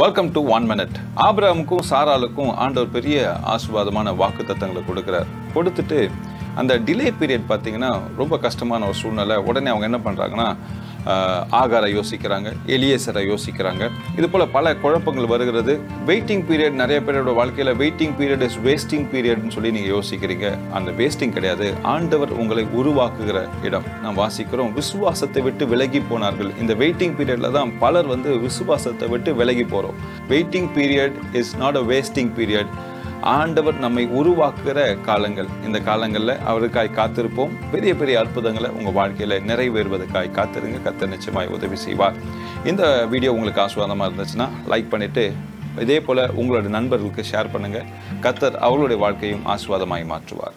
Welcome to 1 minute. ஆபிரகாமுக்கும் சாராளுக்கும் ஆண்டவர் பெரிய ஆசீர்வாதமான வாக்குத்தத்தங்களை கொடுக்குறார். கொடுத்துட்டு அந்த டிலே பீரியட் பார்த்தீங்கன்னா ரொம்ப கஷ்டமான ஒரு சூழ்நிலை. உடனே அவங்க என்ன பண்ணுறாங்கன்னா ஆகாரை யோசிக்கிறாங்க, எலியேசரை யோசிக்கிறாங்க. இது போல் பல குழப்பங்கள் வருகிறது. வெயிட்டிங் பீரியட், நிறைய பேரோட வாழ்க்கையில் வெயிட்டிங் பீரியட் இஸ் வேஸ்டிங் பீரியட்னு சொல்லி நீங்கள் யோசிக்கிறீங்க. அந்த வேஸ்டிங் கிடையாது, ஆண்டவர் உங்களை உருவாக்குகிற இடம். நாம் வாசிக்கிறோம், விசுவாசத்தை விட்டு விலகி போனார்கள். இந்த வெயிட்டிங் பீரியடில் தான் பலர் விசுவாசத்தை விட்டு விலகி போகிறோம். Waiting period is not a wasting period. ஆண்டவர் நம்மை உருவாக்குகிற காலங்கள். இந்த காலங்களில் அவருக்காய் காத்திருப்போம். பெரிய பெரிய அற்புதங்களை உங்கள் வாழ்க்கையில் நிறைவேறுவதற்காய் காத்திருங்க. கர்த்தர் நிச்சயமாய் உதவி செய்வார். இந்த வீடியோ உங்களுக்கு ஆசீர்வாதமாக இருந்துச்சுன்னா லைக் பண்ணிவிட்டு இதே போல் உங்களோட நண்பர்களுக்கு ஷேர் பண்ணுங்கள். கர்த்தர் அவர்களுடைய வாழ்க்கையும் ஆசீர்வாதமாய் மாற்றுவார்.